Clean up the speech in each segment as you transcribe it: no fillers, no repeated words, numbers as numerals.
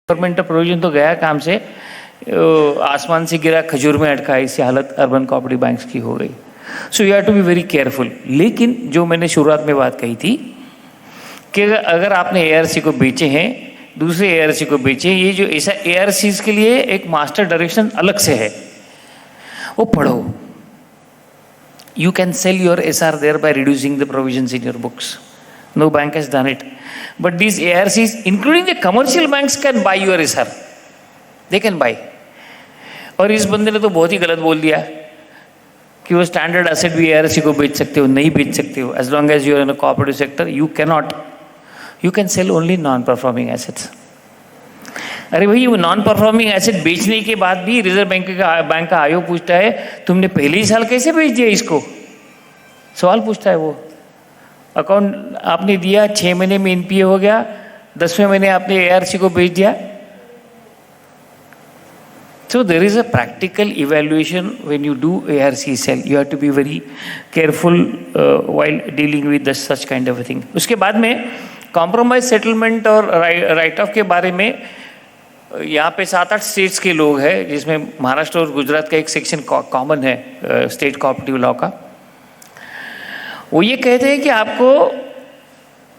Government provision तो गया काम से, आसमान से गिरा खजूर में अटका, इससे हालत अर्बन कोऑपरेटिव बैंक्स की हो गई। So you have to be very careful. लेकिन जो मैंने शुरुआत में बात कही थी कि अगर आपने एआरसी को बेचे हैं, दूसरे एआरसी को बेचे, ये जो ऐसा एआरसीज के लिए एक मास्टर डायरेक्शन अलग से है, वो पढ़ो। You can sell your SR there by reducing the provisions in your books. No bank has done it. But these ARCs, including the commercial banks, can buy your SR. They can buy. और इस बंदे ने तो बहुत ही गलत बोल दिया कि वो स्टैंडर्ड एसेट भी ARC को बेच सकते हो, नहीं बेच सकते हो। As long as you are in a cooperative sector, you cannot. You can sell only non-performing assets. अरे भाई, वो नॉन परफॉर्मिंग एसेट बेचने के बाद भी रिजर्व बैंक का आयोग पूछता है तुमने पहले ही साल कैसे बेच दिया इसको, सवाल पूछता है वो। अकाउंट आपने दिया, 6 महीने में एनपीए हो गया, 10वें महीने आपने एआरसी को बेच दिया। So there is a practical evaluation when you do ARC sale. You have to be very careful while dealing with such kind of thing. उसके बाद में कॉम्प्रोमाइज सेटलमेंट और राइट ऑफ के बारे में यहाँ पे 7-8 स्टेट्स के लोग हैं, जिसमें महाराष्ट्र और गुजरात का एक सेक्शन कॉमन है स्टेट कोऑपरेटिव लॉ का। वो ये कहते हैं कि आपको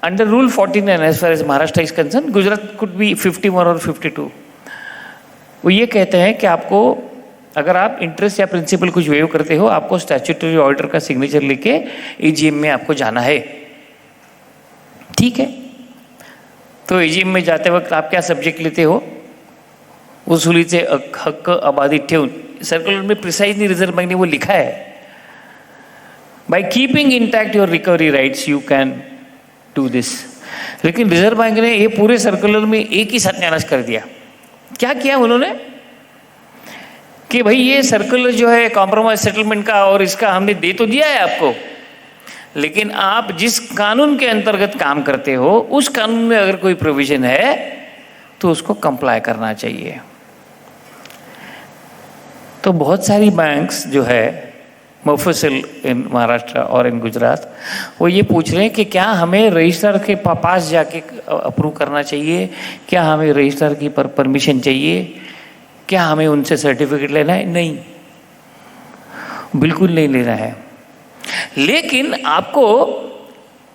under rule 49 as far as Maharashtra is concerned, Gujarat could be 51 और 52, वो ये कहते हैं कि आपको अगर आप इंटरेस्ट या प्रिंसिपल कुछ वेव करते हो, आपको स्टैट्यूटरी ऑडिटर का सिग्नेचर लेके एजीएम में आपको जाना है। ठीक है, तो एजीएम में जाते वक्त आप क्या सब्जेक्ट लेते हो? वसूलीचे हक्क अबाधित ठेवून, सर्कुलर में प्रिसाइजली रिजर्व बैंक ने वो लिखा है, by keeping intact your recovery rights you can do this. लेकिन रिजर्व बैंक ने ये पूरे सर्कुलर में एक ही सत्यानाश कर दिया। क्या किया उन्होंने कि भाई ये सर्कुलर जो है कॉम्प्रोमाइज सेटलमेंट का और इसका हमने दे तो दिया है आपको, लेकिन आप जिस कानून के अंतर्गत काम करते हो उस कानून में अगर कोई प्रोविजन है तो उसको कंप्लाई करना चाहिए। तो बहुत सारी बैंक्स जो है मुफस्सिल इन महाराष्ट्र और इन गुजरात, वो ये पूछ रहे हैं कि क्या हमें रजिस्ट्रार के पास जाके अप्रूव करना चाहिए, क्या हमें रजिस्ट्रार की परमिशन चाहिए, क्या हमें उनसे सर्टिफिकेट लेना है? नहीं, बिल्कुल नहीं लेना है। लेकिन आपको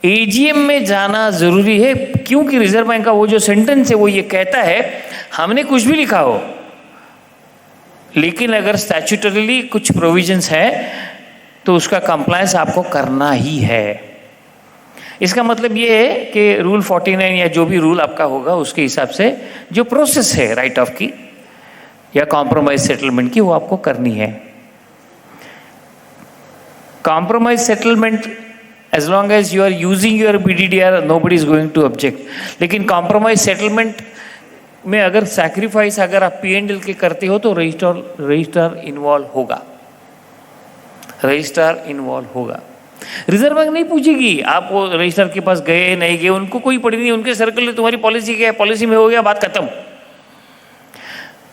एजीएम में जाना जरूरी है, क्योंकि रिजर्व बैंक का वो जो सेंटेंस है वो ये कहता है हमने कुछ भी लिखा हो, लेकिन अगर स्टैट्यूटरीली कुछ प्रोविजंस है तो उसका कंप्लायंस आपको करना ही है। इसका मतलब ये है कि रूल 49 या जो भी रूल आपका होगा उसके हिसाब से जो प्रोसेस है राइट ऑफ की या कॉम्प्रोमाइज सेटलमेंट की, वो आपको करनी है। Compromise settlement as long as you are using your BDDR nobody is going to object। लेकिन कॉम्प्रोमाइज सेटलमेंट में अगर सैक्रिफाइस अगर आप P&L के करते हो तो रजिस्ट्रार इन्वॉल्व होगा, रजिस्ट्रार इन्वॉल्व होगा। रिजर्व बैंक नहीं पूछेगी आप वो रजिस्ट्रार के पास गए नहीं गए, उनको कोई पड़ी नहीं, उनके सर्कल में तुम्हारी पॉलिसी क्या है, पॉलिसी में हो गया, बात खत्म।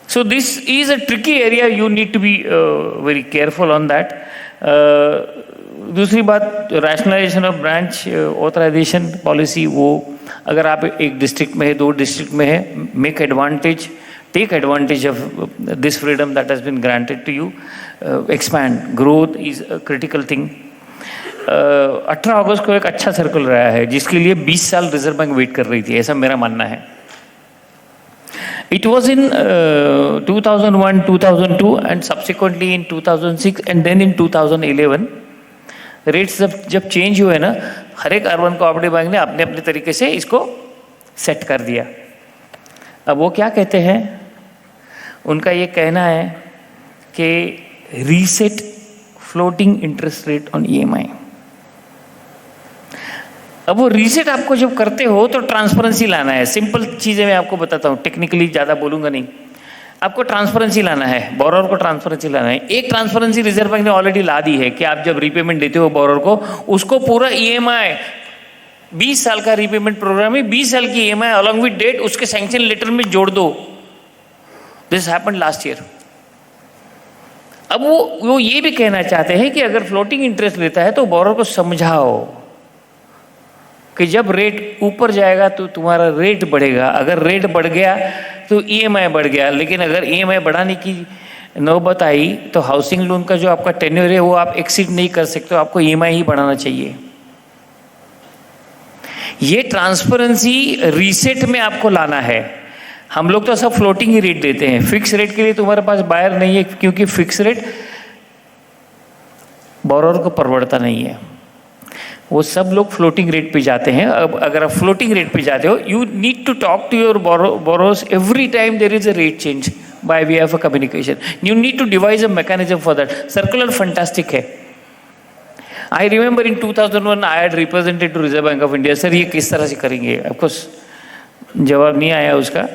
So this is a tricky area, you need to be very careful on that. दूसरी बात, rationalisation of branch authorisation policy, वो अगर आप एक डिस्ट्रिक्ट में है, 2 डिस्ट्रिक्ट में है, make advantage, take advantage of this freedom that has been granted to you, expand, growth is a critical thing. 18 अगस्त को एक अच्छा सर्कल रहा है जिसके लिए 20 साल रिजर्व बैंक वेट कर रही थी, ऐसा मेरा मानना है। It was in 2001, 2002 and subsequently in 2006 and then in 2011 rates जब चेंज हुए ना, हर एक अर्बन कोऑपरेटिव बैंक ने अपने अपने तरीके से इसको सेट कर दिया। अब वो क्या कहते हैं, उनका ये कहना है कि reset floating interest rate on EMI। अब वो रीसेट आपको जब करते हो तो ट्रांसपेरेंसी लाना है। सिंपल चीज़ें मैं आपको बताता हूँ, टेक्निकली ज़्यादा बोलूँगा नहीं। आपको ट्रांसपेरेंसी लाना है, बोरोवर को ट्रांसपेरेंसी लाना है। एक ट्रांसपेरेंसी रिजर्व बैंक ने ऑलरेडी ला दी है कि आप जब रीपेमेंट देते हो बोरोवर को, उसको पूरा EMI 20 साल का रीपेमेंट प्रोग्राम है, 20 साल की EMI अलॉन्ग विद डेट उसके सैंक्शन लेटर में जोड़ दो। This happened last year. अब वो ये भी कहना चाहते हैं कि अगर फ्लोटिंग इंटरेस्ट लेता है तो बोरोवर को समझाओ कि जब रेट ऊपर जाएगा तो तुम्हारा रेट बढ़ेगा, अगर रेट बढ़ गया तो ईएमआई बढ़ गया, लेकिन अगर ईएमआई बढ़ाने की नौबत आई तो हाउसिंग लोन का जो आपका टेन्योर है वो आप एक्सीड नहीं कर सकते, आपको ईएमआई ही बढ़ाना चाहिए। ये ट्रांसपेरेंसी रीसेट में आपको लाना है। हम लोग तो सब फ्लोटिंग ही रेट देते हैं, फिक्स रेट के लिए तुम्हारे पास बायर नहीं है, क्योंकि फिक्स रेट बोरोवर को परवड़ता नहीं है। वो सब लोग फ्लोटिंग रेट पे जाते हैं। अब अगर आप फ्लोटिंग रेट पे जाते हो, you need to talk to your borrowers every time there is a rate change by way of a communication. You need to devise a mechanism for that. Circular fantastic है। I remember in 2001 I had represented to Reserve Bank of India, sir ये किस तरह से करेंगे। Of course जवाब नहीं आया उसका,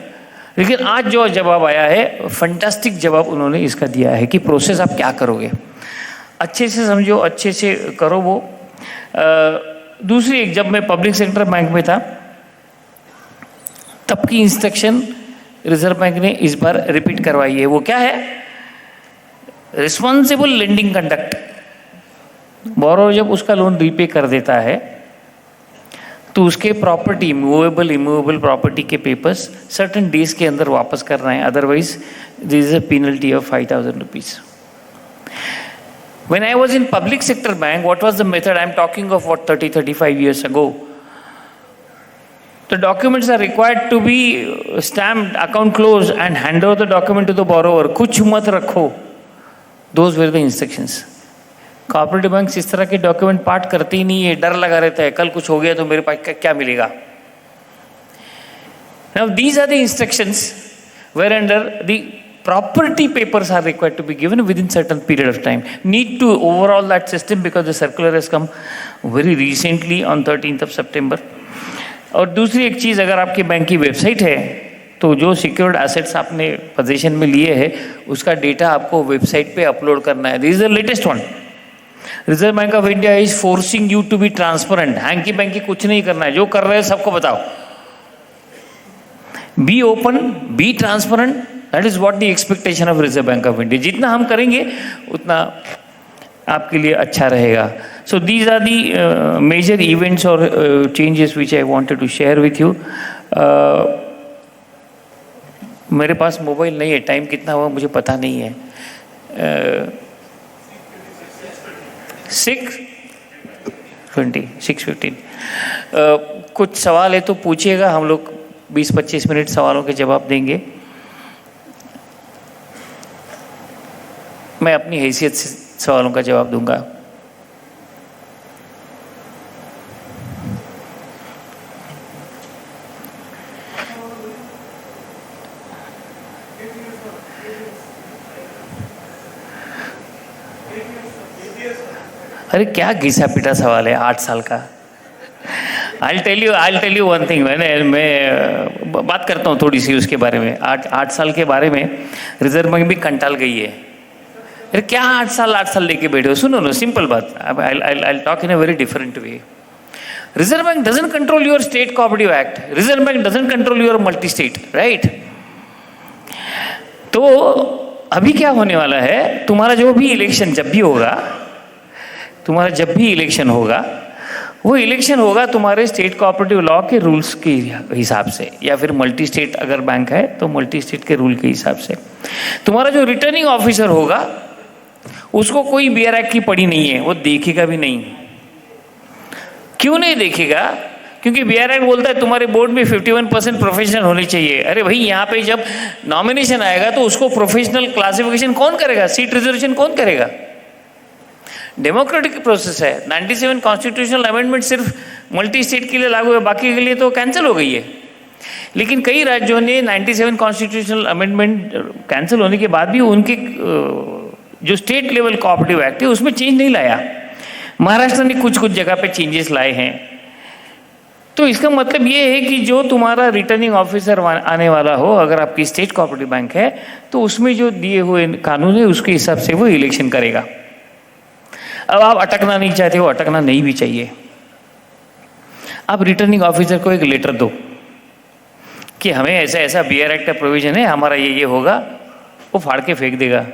लेकिन आज जो जवाब आया है, फंटास्टिक जवाब उन्होंने इसका दिया है कि प्रोसेस आप क्या करोगे, अच्छे से समझो, अच्छे से करो वो। दूसरी एक, जब मैं पब्लिक सेक्टर बैंक में था तब की इंस्ट्रक्शन रिजर्व बैंक ने इस बार रिपीट करवाई है। वो क्या है? Responsible lending conduct. बोरोवर जब उसका लोन रीपे कर देता है तो उसके प्रॉपर्टी, मूवेबल इमूवेबल प्रॉपर्टी के पेपर्स सर्टेन डेज के अंदर वापस करना है, otherwise this is a penalty of 5,000 rupees. When I was in public sector bank, what was the method? I am talking of what 30-35 years ago. The documents are required to be stamped, account closed, and hand over the document to the borrower. कुछ मत रखो. Those were the instructions. Corporative bank इस तरह के document part करते ही नहीं है, डर लगा रहता है कल कुछ हो गया तो मेरे पास क्या मिलेगा। Now these are the instructions whereunder the property papers are required to be given within certain period of time. Need to overhaul that system because the circular has come very recently on 13th of September. और दूसरी एक चीज़, अगर आपके bank की website है तो जो secured assets आपने पोजीशन में लिए हैं उसका डेटा आपको वेबसाइट पे अपलोड करना है। This is the latest one. Reserve Bank of India is forcing you to be transparent. हैंकी बैंकी कुछ नहीं करना है, जो कर रहे हैं सबको बताओ। Be open, be transparent, that is what the expectation of Reserve Bank of India. जितना हम करेंगे उतना आपके लिए अच्छा रहेगा। So these are the major events और changes which I wanted to share with you. मेरे पास मोबाइल नहीं है, टाइम कितना हुआ मुझे पता नहीं है। 6:15 कुछ सवाल है तो पूछिएगा, हम लोग 20-25 मिनट सवालों के जवाब देंगे। मैं अपनी हैसियत से सवालों का जवाब दूंगा। अरे क्या घिसा पिटा सवाल है 8 साल का। I'll tell you one thing। मैं बात करता हूँ थोड़ी सी उसके बारे में। 8 साल के बारे में रिजर्व बैंक भी कंटाल गई है। अरे क्या 8 साल लेके बैठे हो? सुनो ना, सिंपल बात। I'll talk in a very different way। Reserve bank doesn't control your state cooperative act। Reserve bank doesn't control your multi state, right? तो अभी क्या होने वाला है, तुम्हारा जो भी इलेक्शन जब भी होगा, वो इलेक्शन होगा तुम्हारे स्टेट कोऑपरेटिव लॉ के रूल्स के हिसाब से, या फिर मल्टी स्टेट अगर बैंक है तो मल्टी स्टेट के रूल के हिसाब से। तुम्हारा जो रिटर्निंग ऑफिसर होगा उसको कोई बीआर एक्ट की पड़ी नहीं है, वो देखेगा भी नहीं। क्यों नहीं देखेगा? क्योंकि बीआर एक्ट बोलता है तुम्हारे बोर्ड में 51% प्रोफेशनल होनी चाहिए। अरे भाई, यहाँ पे जब नॉमिनेशन आएगा तो उसको प्रोफेशनल क्लासिफिकेशन कौन करेगा? सीट रिजर्वेशन कौन करेगा? डेमोक्रेटिक प्रोसेस है। 97 कॉन्स्टिट्यूशनल अमेंडमेंट सिर्फ मल्टी स्टेट के लिए लागू है, बाकी के लिए तो कैंसिल हो गई है। लेकिन कई राज्यों ने 97 कॉन्स्टिट्यूशनल अमेंडमेंट कैंसिल होने के बाद भी उनके जो स्टेट लेवल कोऑपरेटिव एक्ट है उसमें चेंज नहीं लाया। महाराष्ट्र ने कुछ जगह पे चेंजेस लाए हैं। तो इसका मतलब ये है कि जो तुम्हारा रिटर्निंग ऑफिसर आने वाला हो, अगर आपकी स्टेट कोऑपरेटिव बैंक है तो उसमें जो दिए हुए कानून है उसके हिसाब से वो इलेक्शन करेगा। अब आप अटकना नहीं चाहते हो, अटकना नहीं भी चाहिए। आप रिटर्निंग ऑफिसर को एक लेटर दो कि हमें ऐसा ऐसा बीआर एक्ट का प्रोविजन है, हमारा ये होगा, वो फाड़ के फेंक देगा।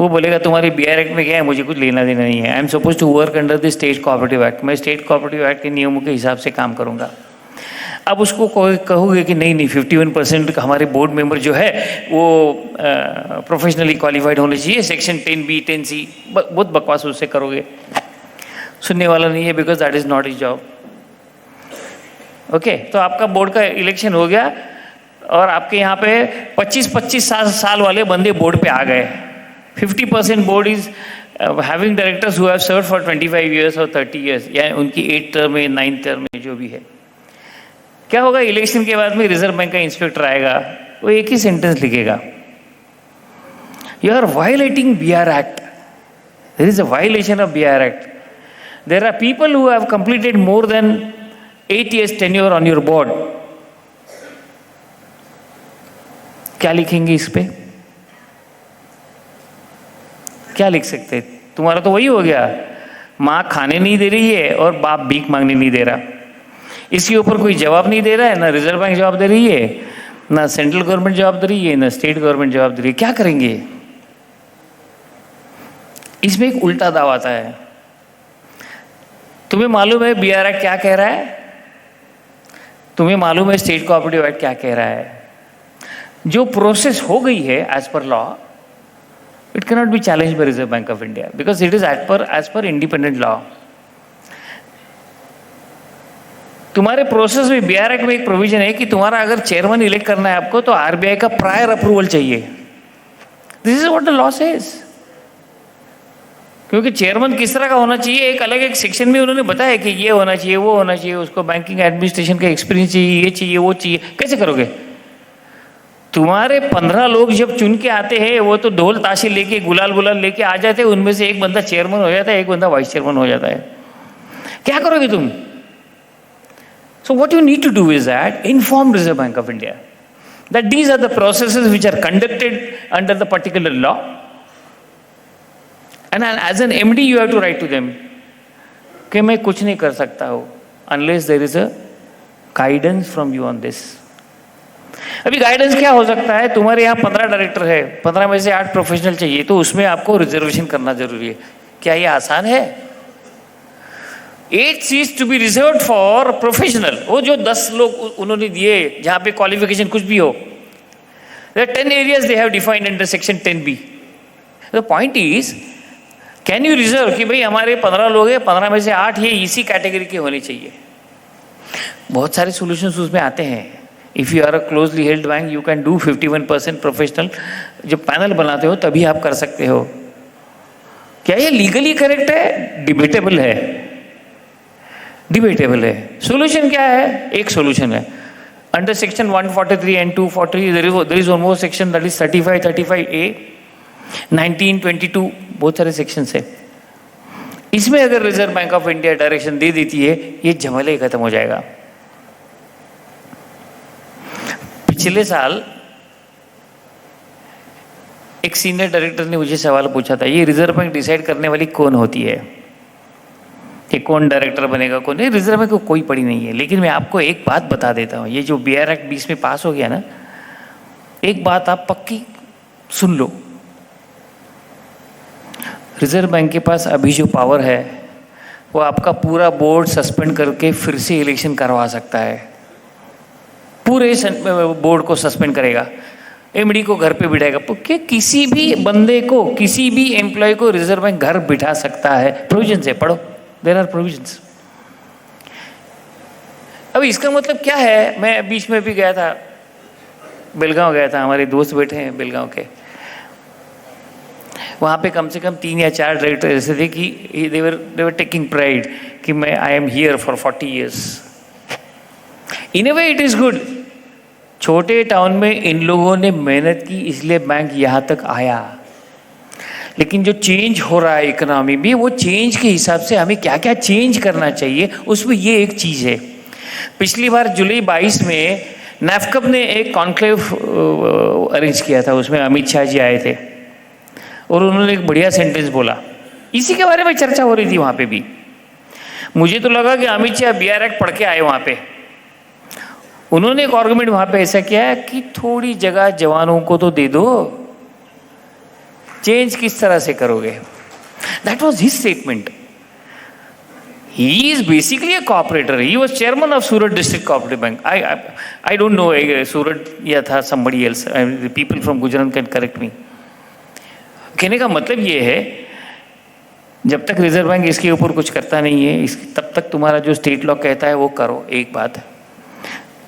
वो बोलेगा तुम्हारी BR एक्ट में क्या है, मुझे कुछ लेना देना नहीं है, I am suppose to work under the state cooperative act, मैं स्टेट कोऑपरेटिव एक्ट के नियमों के हिसाब से काम करूंगा। अब उसको कहोगे कि नहीं नहीं 51% हमारे बोर्ड मेंबर जो है वो प्रोफेशनली क्वालिफाइड होने चाहिए, सेक्शन 10B 10C, बहुत बकवास उससे करोगे, सुनने वाला नहीं है, because that is not his job. Okay, तो आपका बोर्ड का इलेक्शन हो गया और आपके यहाँ पे 25-25 साल वाले बंदे बोर्ड पे आ गए। 50% board is having directors who have served for 25 years और 30 ईयर्स, या उनकी 8th टर्म में 9th टर्म में जो भी है। क्या होगा, इलेक्शन के बाद में रिजर्व बैंक का इंस्पेक्टर आएगा, वो एक ही सेंटेंस लिखेगा, you are violating BR act, there is a violation of BR act, there are people who have completed more than 8 years tenure on your board। क्या लिखेंगे इस पे, क्या लिख सकते? तुम्हारा तो वही हो गया, माँ खाने नहीं दे रही है और बाप भीख मांगने नहीं दे रहा। इसके ऊपर कोई जवाब नहीं दे रहा है, ना रिजर्व बैंक जवाब दे रही है, ना सेंट्रल गवर्नमेंट जवाब दे रही है, ना स्टेट गवर्नमेंट जवाब दे रही है। क्या करेंगे? इसमें एक उल्टा दाव आता है। तुम्हें मालूम है BR एक्ट क्या कह रहा है, तुम्हें मालूम है स्टेट कोऑपरेटिव एक्ट क्या कह रहा है। जो प्रोसेस हो गई है as per law, it can not be challenge by Reserve Bank of India, because it is as per independent law. तुम्हारे प्रोसेस में BR एक्ट में एक प्रोविजन है कि तुम्हारा अगर चेयरमैन इलेक्ट करना है आपको, तो RBI का प्रायर अप्रूवल चाहिए। This is what the law says. क्योंकि चेयरमैन किस तरह का होना चाहिए, एक अलग एक सेक्शन में उन्होंने बताया कि ये होना चाहिए, वो होना चाहिए, उसको बैंकिंग एडमिनिस्ट्रेशन का एक्सपीरियंस चाहिए, ये चाहिए, वो चाहिए। कैसे करोगे? तुम्हारे 15 लोग जब चुन के आते हैं, वो तो ढोल ताशे लेके गुलाल बुलाल लेके आ जाते हैं, उनमें से एक बंदा चेयरमैन हो जाता है, एक बंदा वाइस चेयरमैन हो जाता है। क्या करोगे तुम? So what you need to do is that inform Reserve Bank of India that these are the processes which are conducted under the particular law, and as an MD you have to write to them कि मैं कुछ नहीं कर सकता हूँ unless there is a guidance from you on this। अभी guidance क्या हो सकता है? तुम्हारे यहाँ 15 डायरेक्टर है, 15 में से 8 प्रोफेशनल चाहिए, तो उसमें आपको रिजर्वेशन करना जरूरी है। क्या ये आसान है? 8 seats to be reserved for professional, वो जो 10 लोग उन्होंने दिए जहाँ पे क्वालिफिकेशन कुछ भी हो। There are 10 areas they have defined under section 10B। The point is, can you reserve कि भाई हमारे 15 लोग हैं, 15 में से 8 ये इसी कैटेगरी के होने चाहिए। बहुत सारे सॉल्यूशंस उसमें आते हैं। If you are a closely held bank, you can do 51% professional. जब पैनल बनाते हो तभी आप कर सकते हो। क्या ये लीगली करेक्ट है? डिबेटेबल है, डिबेटेबल है। सॉल्यूशन क्या है? एक सॉल्यूशन है under section 143 and 240 there is one more section that is 35A 19, 22, बहुत सारे सेक्शंस है। इसमें अगर Reserve Bank of India direction दे देती है, ये झमेला ही खत्म हो जाएगा। पिछले साल एक सीनियर डायरेक्टर ने मुझे सवाल पूछा था, ये रिजर्व बैंक डिसाइड करने वाली कौन होती है कि कौन डायरेक्टर बनेगा कौन नहीं? रिजर्व बैंक को कोई पड़ी नहीं है। लेकिन मैं आपको एक बात बता देता हूँ, ये जो BR एक्ट 20 में पास हो गया ना, एक बात आप पक्की सुन लो, रिजर्व बैंक के पास अभी जो पावर है वो आपका पूरा बोर्ड सस्पेंड करके फिर से इलेक्शन करवा सकता है। पूरे बोर्ड को सस्पेंड करेगा, MD को घर पे बिठाएगा, कि किसी भी बंदे को, किसी भी एम्प्लॉय को रिजर्व बैंक घर बिठा सकता है। प्रोविजन है, पढ़ो, देयर आर प्रोविजंस। अब इसका मतलब क्या है? मैं बीच में भी गया था, बेलगांव गया था, हमारे दोस्त बैठे हैं बेलगांव के, वहाँ पे कम से कम 3 या 4 डायरेक्टर ऐसे थे कि दे वर टेकिंग प्राइड कि मैं I am here for 40 years। In A way it is good. छोटे टाउन में इन लोगों ने मेहनत की, इसलिए बैंक यहाँ तक आया। लेकिन जो चेंज हो रहा है इकोनॉमी में, वो चेंज के हिसाब से हमें क्या क्या चेंज करना चाहिए, उसमें ये एक चीज़ है। पिछली बार जुलाई 22 में NAFCP ने एक कॉन्क्लेव अरेंज किया था, उसमें अमित शाह जी आए थे और उन्होंने एक बढ़िया सेंटेंस बोला, इसी के बारे में चर्चा हो रही थी वहाँ पे भी। मुझे तो लगा कि अमित शाह BR एक्ट पढ़ के आए वहाँ पे। उन्होंने एक आर्गुमेंट वहाँ पे ऐसा किया कि थोड़ी जगह जवानों को तो दे दो, चेंज किस तरह से करोगे? That was his statement. He is basically a cooperator. He was chairman of Surat District Cooperative Bank. I don't know Surat या था somebody else. The people from Gujarat can correct me. कहने का मतलब ये है, जब तक रिजर्व बैंक इसके ऊपर कुछ करता नहीं है, तब तक तुम्हारा जो स्टेट लॉ कहता है वो करो. एक बात,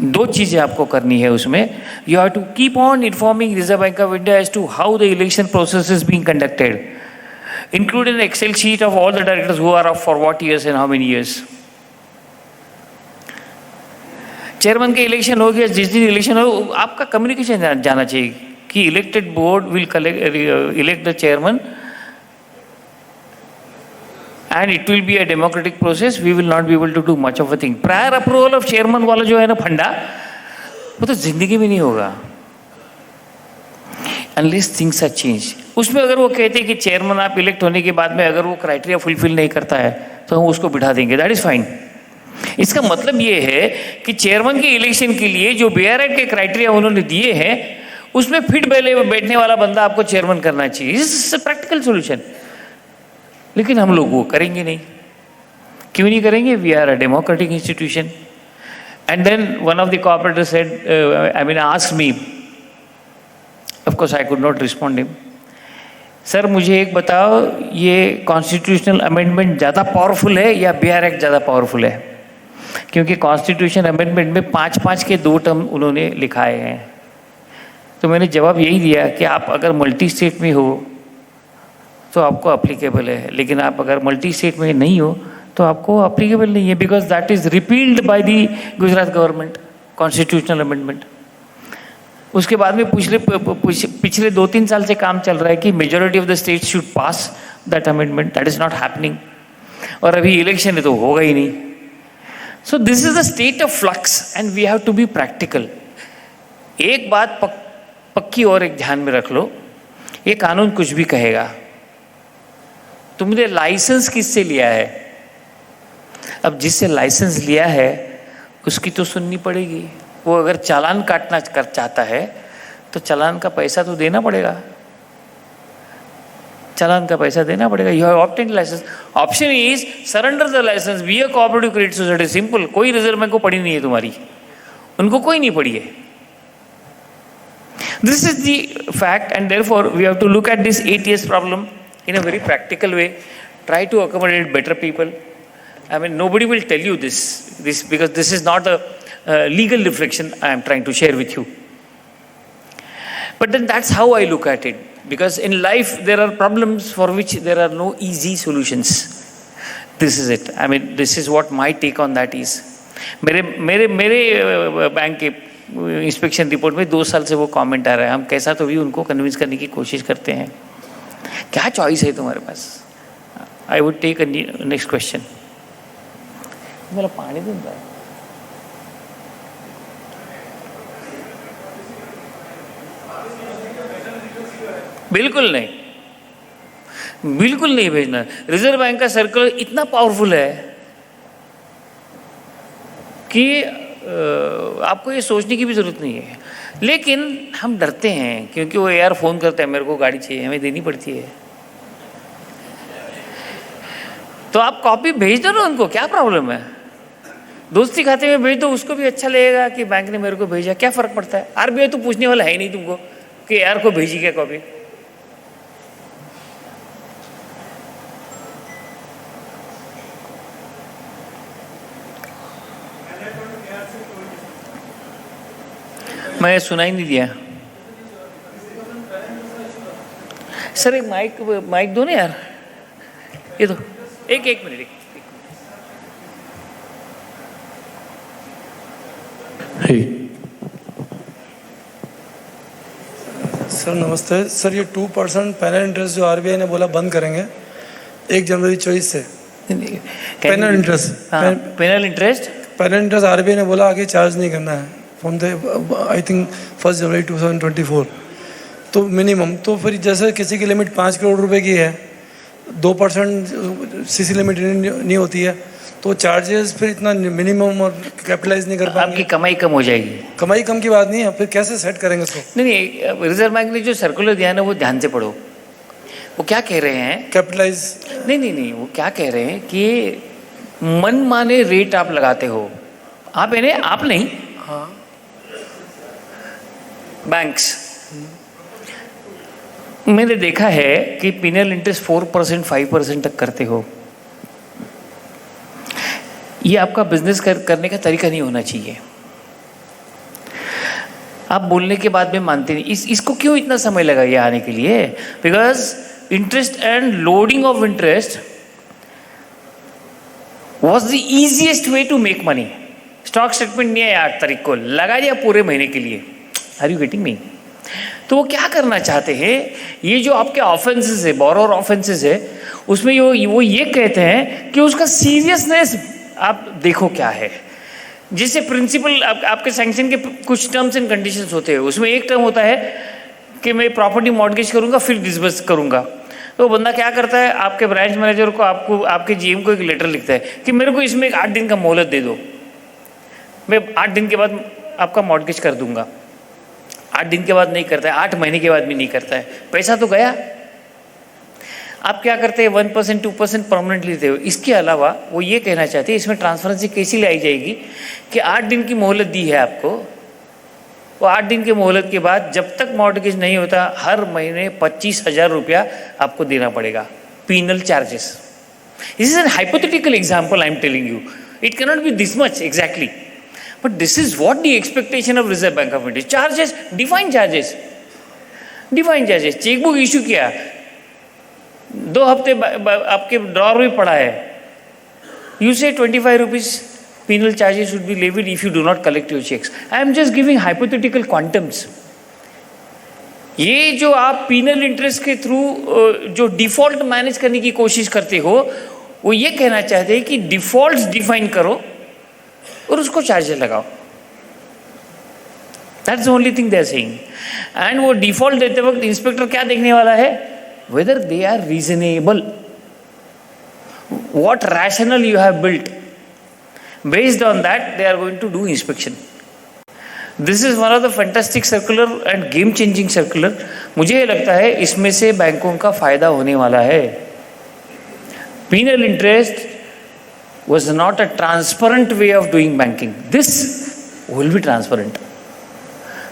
दो चीजें आपको करनी है उसमें. You have to keep on informing Reserve Bank of India as to how the election process is being conducted, include an Excel sheet of all the directors who are up for what years and how many years. Chairman के election हो गया, जिस दिन election हो आपका communication जाना चाहिए कि elected board will elect the chairman and it will be a democratic process. We will not be able to do much of a thing. Prior approval of chairman वाला जो है ना फंडा, वो तो जिंदगी में नहीं होगा unless things are changed. उसमें अगर वो कहते हैं कि चेयरमैन आप इलेक्ट होने के बाद में अगर वो क्राइटेरिया फुलफिल नहीं करता है तो हम उसको बिठा देंगे, दैट इज फाइन. इसका मतलब ये है कि चेयरमैन के इलेक्शन के लिए जो BR एक्ट के क्राइटेरिया उन्होंने दिए हैं उसमें फिट बैठने वाला बंदा आपको चेयरमैन करना चाहिए. Is practical solution. लेकिन हम लोग वो करेंगे नहीं. क्यों नहीं करेंगे? We are a democratic institution. And then one of the cooperators said, asked me, of course I could not respond him, sir मुझे एक बताओ, ये कॉन्स्टिट्यूशनल अमेंडमेंट ज़्यादा पावरफुल है या BR एक्ट ज़्यादा पावरफुल है? क्योंकि कॉन्स्टिट्यूशन अमेंडमेंट में 5-5 के 2 टर्म उन्होंने लिखाए हैं. तो मैंने जवाब यही दिया कि आप अगर मल्टी स्टेट में हो तो आपको अप्लीकेबल है, लेकिन आप अगर मल्टी स्टेट में नहीं हो तो आपको अप्लीकेबल नहीं है, because that is repealed by the Gujarat government constitutional amendment. उसके बाद में पिछले 2-3 साल से काम चल रहा है कि majority of the state should pass that amendment. That is not happening. और अभी इलेक्शन है तो होगा ही नहीं. So this is the state of flux and we have to be practical. एक बात पक्की और एक ध्यान में रख लो, ये कानून कुछ भी कहेगा, तुमने लाइसेंस किससे लिया है? अब जिससे लाइसेंस लिया है उसकी तो सुननी पड़ेगी. वो अगर चालान काटना चाहता है तो चालान का पैसा तो देना पड़ेगा. चालान का पैसा देना पड़ेगा. You have obtained licence. Option is surrender the licence, be a cooperative credit society. Simple. कोई रिजर्व बैंक को पड़ी नहीं है तुम्हारी, उनको कोई नहीं पड़ी है. This is the fact and therefore we have to look at this ATS problem in a very practical way. Try to accommodate better people. Nobody will tell you this because this is not a legal reflection I am trying to share with you. But then that's how I look at it, because in life there are problems for which there are no easy solutions. This is it. This is what my take on that is. मेरे bank के inspection report में 2 साल से वो comment आ रहा है. हम कैसा तो भी उनको कन्विंस करने की कोशिश करते हैं. क्या चॉइस है तुम्हारे पास? I would take a next question. मेरा पानी दूंगा. बिल्कुल नहीं, बिल्कुल नहीं भेजना. रिजर्व बैंक का सर्कुलर इतना पावरफुल है कि आपको ये सोचने की भी जरूरत नहीं है. लेकिन हम डरते हैं क्योंकि वो यार फ़ोन करते हैं, मेरे को गाड़ी चाहिए, हमें देनी पड़ती है. तो आप कॉपी भेज दो ना उनको, क्या प्रॉब्लम है? दोस्ती खाते में भेज दो, उसको भी अच्छा लगेगा कि बैंक ने मेरे को भेजा. क्या फ़र्क पड़ता है? RBI तो पूछने वाला है ही नहीं तुमको कि यार को भेजी क्या कॉपी. मैं सुनाई नहीं दिया सर. एक माइक दो ना यार. ये दो. एक मिनट. सर नमस्ते. सर ये 2% पैनल इंटरेस्ट जो RBI ने बोला बंद करेंगे 1 जनवरी 24 से. पैनल इंटरेस्ट RBI ने बोला आगे चार्ज नहीं करना है फ्रॉम द आई थिंक 1 जनवरी 2024. तो मिनिमम तो फिर जैसे किसी की लिमिट 5 करोड़ रुपए की है, 2% CC लिमिट नहीं होती है, तो चार्जेस फिर इतना मिनिमम और कैपिटलाइज नहीं कर पाएंगे. आपकी कमाई कम हो जाएगी. कमाई कम की बात नहीं है, फिर कैसे सेट करेंगे उसको? नहीं, रिजर्व बैंक ने जो सर्कुलर दिया है ना वो ध्यान से पढ़ो. वो क्या कह रहे हैं, कैपिटलाइज। नहीं, वो क्या कह रहे हैं कि मनमाने रेट आप लगाते हो, आप इन्हें, आप नहीं, हाँ, बैंक्स। मैंने देखा है कि पिनल इंटरेस्ट 4% 5% तक करते हो। ये आपका बिजनेस करने का तरीका नहीं होना चाहिए। आप बोलने के बाद में मानते नहीं। इसको क्यों इतना समय लगा ये आने के लिए? Because interest and loading of interest was the easiest way to make money. Stock statement नहीं है 8 तारीख को, लगा दिया पूरे महीने के लिए। Are you getting me? तो वो क्या करना चाहते हैं, ये जो आपके ऑफेंसेस है, बोरोर ऑफेंसेस है, उसमें वो ये कहते हैं कि उसका सीरियसनेस आप देखो क्या है। जैसे प्रिंसिपल आपके सैंक्शन के कुछ टर्म्स एंड कंडीशंस होते हैं, उसमें एक टर्म होता है कि मैं प्रॉपर्टी मॉर्गेज करूंगा फिर डिसबर्स करूंगा। तो बंदा क्या करता है, आपके ब्रांच मैनेजर को, आपके जीएम को एक लेटर लिखता है कि मेरे को इसमें 8 दिन का मोहलत दे दो, मैं 8 दिन के बाद आपका मॉर्गेज कर दूंगा। 8 दिन के बाद नहीं करता है, 8 महीने के बाद भी नहीं करता है, पैसा तो गया। आप क्या करते हैं, 1% 2% परमानेंटली लेते हो। इसके अलावा वो ये कहना चाहते हैं, इसमें ट्रांसपेरेंसी कैसी लाई जाएगी कि 8 दिन की मोहलत दी है आपको, वो 8 दिन की मोहलत के बाद जब तक मॉर्गेज नहीं होता हर महीने 25,000 रुपया आपको देना पड़ेगा, penal charges. This is an hypothetical example I am telling you, it cannot be this much exactly, but this is what the expectation of Reserve Bank of India. Charges, define charges, define charges. Chequebook issue किया, 2 हफ्ते आपके drawer में पड़ा है, you से 25 rupees penal charges should be levied if you do not collect your checks. I am just giving hypothetical quantums. ये जो आप पीनल इंटरेस्ट के थ्रू जो डिफॉल्ट मैनेज करने की कोशिश करते हो, वो ये कहना चाहते हैं कि डिफॉल्ट्स डिफाइन करो और उसको चार्जेस लगाओ। That's the only thing they are saying. And वो डिफॉल्ट देते वक्त इंस्पेक्टर क्या देखने वाला है, whether they are reasonable, what rational you have built. Based on that, they are going to do inspection. This is one of the fantastic circular and game-changing circular. मुझे ये लगता है इसमें से बैंकों का फायदा होने वाला है। Penal interest was not a transparent way of doing banking. This will be transparent.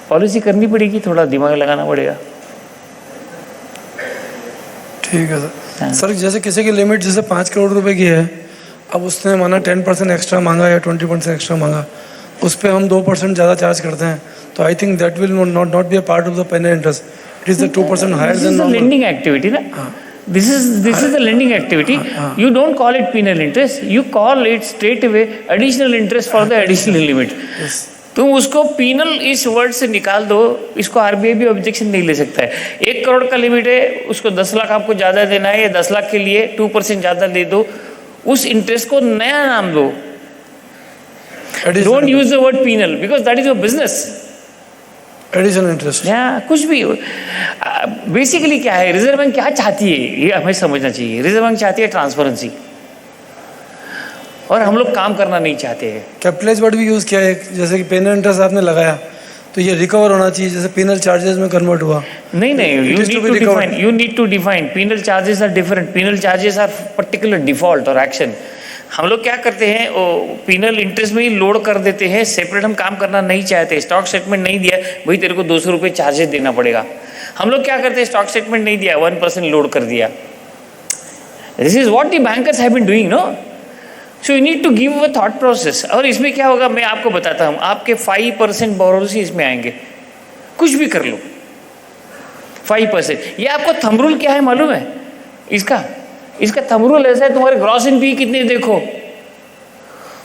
Policy करनी पड़ेगी, थोड़ा दिमाग लगाना पड़ेगा। ठीक है सर। सर जैसे किसी की लिमिट जैसे 5 करोड़ रुपए की है, अब उसने माना 10% एक्स्ट्रा मांगा या 20% एक्स्ट्रा मांगा, उस पर हम 2% ज़्यादा चार्ज करते हैं, तो I think that will not be a part of the penal interest, it is the 2% higher than normal lending activity ना। This is the lending activity, you don't call it penal interest, you call it straight away additional interest for the additional limit. तुम उसको penal इस word से निकाल दो, इसको RBI भी objection नहीं ले सकता है। 1 करोड़ का लिमिट है, उसको 10 लाख आपको ज़्यादा देना है, या 10 लाख के लिए 2% ज़्यादा दे दो, उस इंटरेस्ट को नया नाम दो। Don't use the word penal because that is your business. Additional interest या कुछ भी बेसिकली क्या है, रिजर्व बैंक क्या चाहती है ये हमें समझना चाहिए। रिजर्व बैंक चाहती है ट्रांसपेरेंसी, और हम लोग काम करना नहीं चाहते हैं। कैपिटलाइज वर्ड भी यूज किया है, जैसे कि पेनल इंटरेस्ट आपने लगाया तो ये रिकवर होना चाहिए, जैसे पेनल चार्जेस में कन्वर्ट हुआ। नहीं, you need to define penal charges are different. Penal charges are particular default और एक्शन। हम लोग क्या करते हैं, पेनल इंटरेस्ट में ही लोड कर देते हैं, सेपरेट हम काम करना नहीं चाहते। स्टॉक स्टेटमेंट नहीं दिया, भाई तेरे को 200 रुपये चार्जेस देना पड़ेगा। हम लोग क्या करते हैं, स्टॉक स्टेटमेंट नहीं दिया, 1% लोड कर दिया। This is what the bankers have been doing, no. So you need to give a thought process. और इसमें क्या होगा मैं आपको बताता हूँ, आपके 5% बोरोर्स ही इसमें आएंगे, कुछ भी कर लो 5%। ये आपको थंब रूल क्या है मालूम है इसका थंब रूल ऐसा है, तुम्हारे ग्रॉस एनपीए कितने देखो,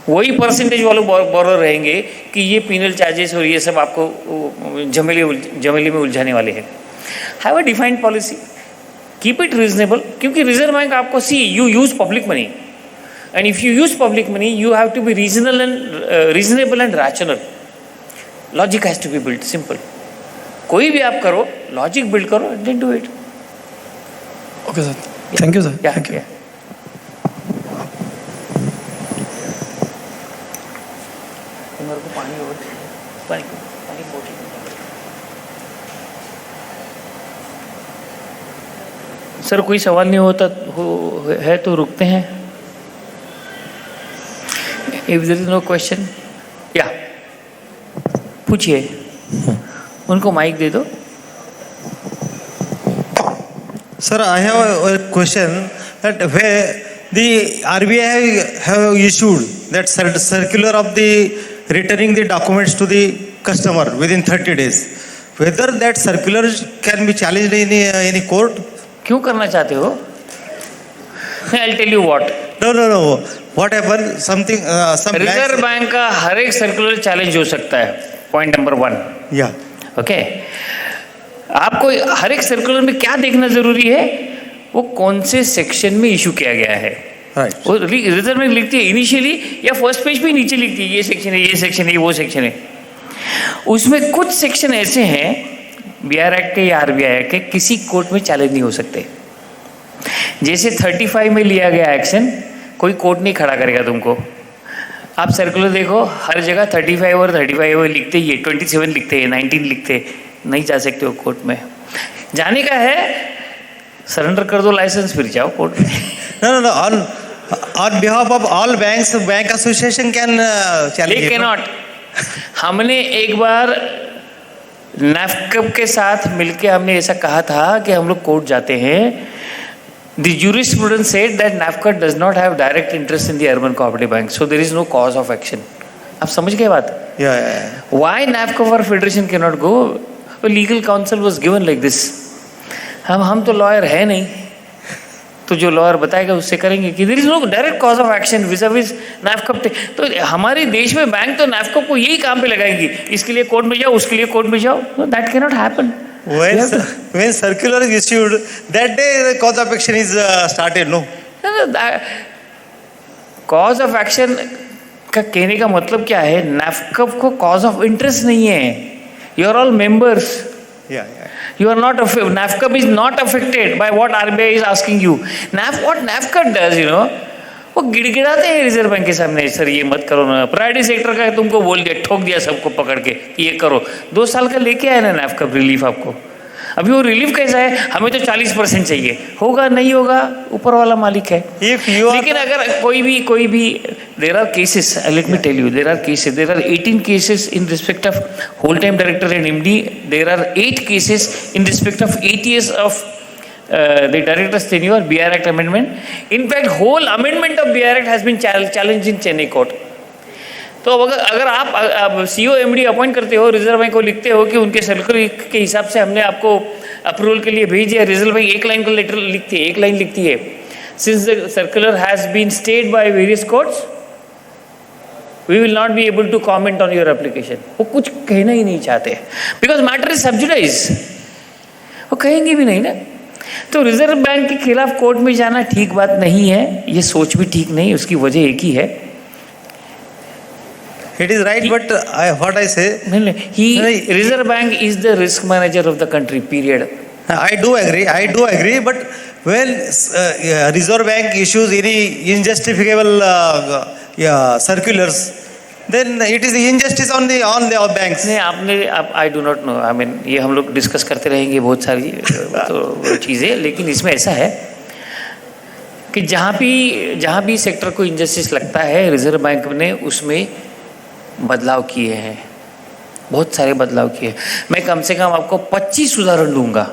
वही परसेंटेज वाले बोरोर रहेंगे कि ये पीनल चार्जेस और ये सब आपको झमेले में उलझाने वाले हैं। Have a defined policy, keep it reasonable, क्योंकि रिजर्व बैंक आपको you use public money, and if you use public money you have to be reasonable and rational. Logic has to be built, simple. कोई भी आप करो, logic build करो and then do it. Okay sir, thank you sir. Thank you. मेरे को पानी बोतल sir कोई सवाल नहीं होता है तो रुकते हैं. If there is no question, या पूछिए, उनको माइक दे दो. Sir, I have a question that where the RBI have issued that circular of the returning the documents to the customer within 30 days. Whether that circular can be challenged in any court? क्यों करना चाहते हो? I'll tell you what. No. What happened? Something some reserve Bank का हर एक circular challenge हो सकता है. Point number 1. Yeah. Okay. आपको हर एक सर्कुलर में क्या देखना जरूरी है? वो कौन से सेक्शन में इशू किया गया है. Right. वो रिजर्व बैंक लिखती है इनिशियली या फर्स्ट पेज पे नीचे लिखती है ये सेक्शन है, ये सेक्शन है, वो सेक्शन है. उसमें कुछ सेक्शन ऐसे हैं BR एक्ट के या RBI के किसी कोर्ट में चैलेंज नहीं हो सकते. जैसे 35 में लिया गया एक्शन कोई कोर्ट नहीं खड़ा करेगा तुमको. आप सर्कुलर देखो, हर जगह 35 और 35 लिखते ही है, 27 लिखते हैं, 19 लिखते, नहीं जा सकते हो कोर्ट में. जाने का है सरेंडर कर दो लाइसेंस, फिर जाओ कोर्ट में. No. On behalf of all banks, bank association can challenge. They cannot. हमने एक बार NAFCP के साथ मिलके हमने ऐसा कहा था कि हम लोग कोर्ट जाते हैं. The jurisprudence said that NAFCP does not have direct interest in the urban cooperative bank, so there is no cause of action. आप समझ गए बात? Yeah. Why NAFCP or federation cannot go? A legal counsel was given like this. हम तो lawyer है नहीं, तो जो लॉयर बताएगा उससे करेंगे कि there is no direct cause of action viz NAFCP. तो हमारे देश में बैंक तो NAFCP को यही काम पे लगाएंगी, इसके लिए कोर्ट में जाओ, उसके लिए कोर्ट में जाओ. That can not happen. When circular is issued, that day the cause of action is started. No. Cause of action का कहने का मतलब क्या है? NAFCP को कॉज ऑफ इंटरेस्ट नहीं है. You are all members. Yeah. You are not NAFCP is not affected by what RBI is asking you. What NAFCP does, वो गिड़गिड़ाते हैं रिजर्व बैंक के सामने, सर ये मत करो ना, प्राइवेट सेक्टर का तुमको बोल दिया, ठोक दिया सबको पकड़ के ये करो. 2 साल का लेके आया ना NAFCP रिलीफ आपको. अभी वो रिलीफ कैसा है? हमें तो 40% चाहिए. होगा नहीं होगा ऊपर वाला मालिक है. लेकिन अगर कोई भी there are cases, let me tell you, there are 18 cases in respect of whole time director and MD. There are 8 cases in respect of 8 years of the director's tenure, BR Act amendment. In fact, whole amendment of BR Act has been challenged in Chennai court. तो अगर आप CEO MD appoint करते हो, reserve Bank को लिखते हो कि उनके सर्कुलर के हिसाब से हमने आपको अप्रूवल के लिए भेज दिया, रिजर्व बैंक एक लाइन लिखती है, since the circular has been stayed by various courts we will not be able to comment on your application. वो कुछ कहना ही नहीं चाहते बिकॉज मैटर इज सब्जुडाइज. वो कहेंगे भी नहीं ना. तो रिजर्व बैंक के खिलाफ कोर्ट में जाना ठीक बात नहीं है. ये सोच भी ठीक नहीं. उसकी वजह एक ही है. It is right, but what I say, Reserve Bank is the risk manager of the country, period. I do agree, but when Reserve Bank issues any injustifiable circulars, then it is injustice on the banks. नहीं, I do not know. I mean, ये हम लोग discuss करते रहेंगे बहुत सारी तो चीज़ें, लेकिन इसमें ऐसा है कि जहाँ भी सेक्टर को इंजस्टिस लगता है, रिजर्व बैंक ने उसमें बदलाव किए हैं, बहुत सारे बदलाव किए. मैं कम से कम आपको 25 उदाहरण दूंगा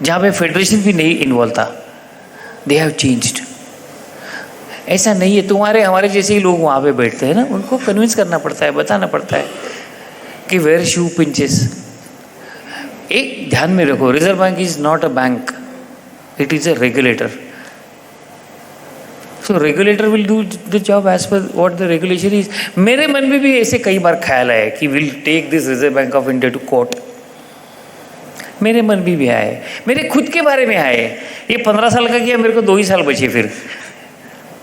जहाँ पे फेडरेशन भी नहीं इन्वॉल्व था. They have changed. ऐसा नहीं है हमारे जैसे ही लोग वहाँ पे बैठते हैं ना, उनको कन्विंस करना पड़ता है, बताना पड़ता है कि वेयर शू पिंचेस. एक ध्यान में रखो, Reserve Bank is not a bank, it is a regulator. So regulator will do the job as per what the regulation is. मेरे मन में भी ऐसे कई बार ख्याल आया कि will take this Reserve Bank of India to court. मेरे मन में भी आए, मेरे खुद के बारे में आए. ये 15 साल का किया, मेरे को 2 ही साल बचे. फिर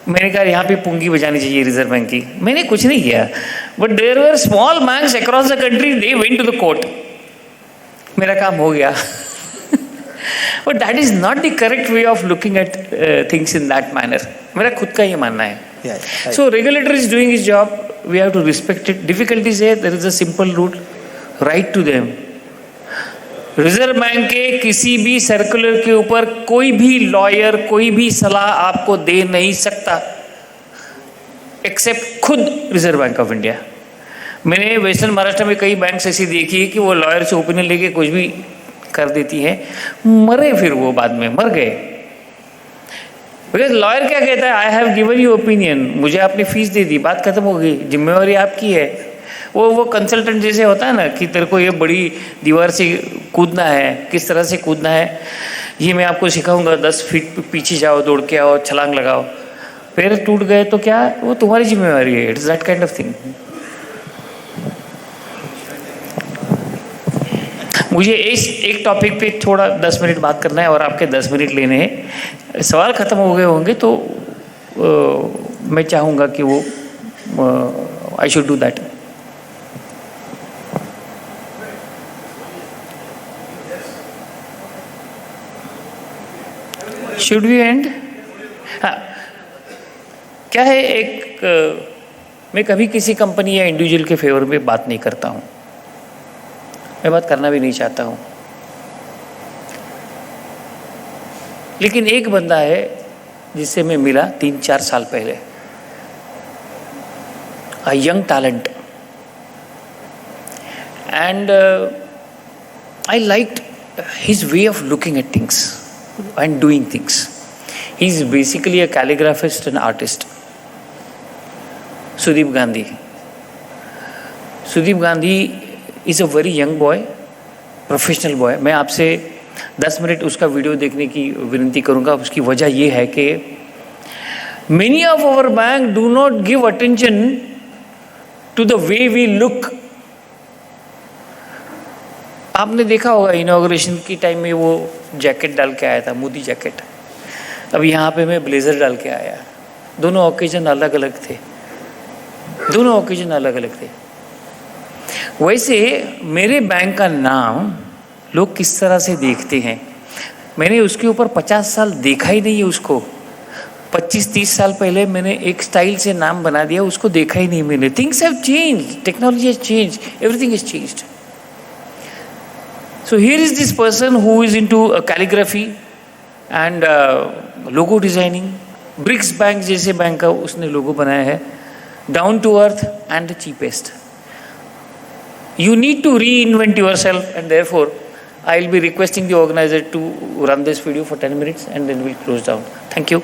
मैंने कहा यहाँ पे पुंगी बजानी चाहिए रिजर्व बैंक की. मैंने कुछ नहीं किया, but there were small banks across the country, they went to the court. मेरा काम हो गया. But that is not the correct way of looking at things in that manner. मेरा खुद का ये मानना है. So regulator is doing his job, we have to respect it. Difficulties है, there is a simple route, right to them. Reserve Bank के किसी भी सर्कुलर के ऊपर कोई भी लॉयर कोई भी सलाह आपको दे नहीं सकता एक्सेप्ट खुद रिजर्व बैंक ऑफ इंडिया। मैंने वेस्टर्न महाराष्ट्र में कई बैंक्स ऐसी देखी है कि वो लॉयर से ओपिनियन लेके कुछ भी कर देती है, मरे फिर वो बाद में मर गए। बिकॉज लॉयर क्या कहता है, I have given you opinion, मुझे आपने फीस दे दी, बात खत्म हो गई, जिम्मेवारी आपकी है। वो कंसल्टेंट जैसे होता है ना कि तेरे को ये बड़ी दीवार से कूदना है, किस तरह से कूदना है ये मैं आपको सिखाऊंगा, 10 फीट पीछे जाओ, दौड़ के आओ, छलांग लगाओ, पैर टूट गए तो क्या, वो तुम्हारी जिम्मेवारी है। It's that kind of thing. मुझे इस एक टॉपिक पे थोड़ा 10 मिनट बात करना है और आपके 10 मिनट लेने हैं। सवाल ख़त्म हो गए होंगे तो मैं चाहूँगा कि वो I should do that. Should we and? हाँ, क्या है, मैं कभी किसी कंपनी या इंडिविजुअल के फेवर में बात नहीं करता हूँ, मैं बात करना भी नहीं चाहता हूँ। लेकिन एक बंदा है जिससे मैं मिला 3-4 साल पहले, a young talent, and I liked his way of looking at things and doing things. He is basically a calligraphist and artist. Sudeep Gandhi. Sudeep Gandhi is a very young boy, professional boy. मैं आपसे 10 minute उसका video देखने की विनती करूंगा। उसकी वजह ये है कि many of our bank do not give attention to the way we look. आपने देखा होगा इनॉग्रेशन की टाइम में वो जैकेट डाल के आया था, मोदी जैकेट। अब यहाँ पे मैं ब्लेजर डाल के आया। दोनों ओकेजन अलग अलग थे, दोनों ओकेजन अलग अलग थे। वैसे मेरे बैंक का नाम लोग किस तरह से देखते हैं, मैंने उसके ऊपर 50 साल देखा ही नहीं है उसको। 25-30 साल पहले मैंने एक स्टाइल से नाम बना दिया, उसको देखा ही नहीं मैंने। Things have changed, technology has changed, everything is changed. So here is this person who is into calligraphy and logo designing. BRICS bank जैसे बैंक का उसने लोगो बनाया है, down to earth and the cheapest. You need to reinvent yourself, and therefore I will be requesting the organizer to run this video for 10 minutes and then we'll close down. Thank you.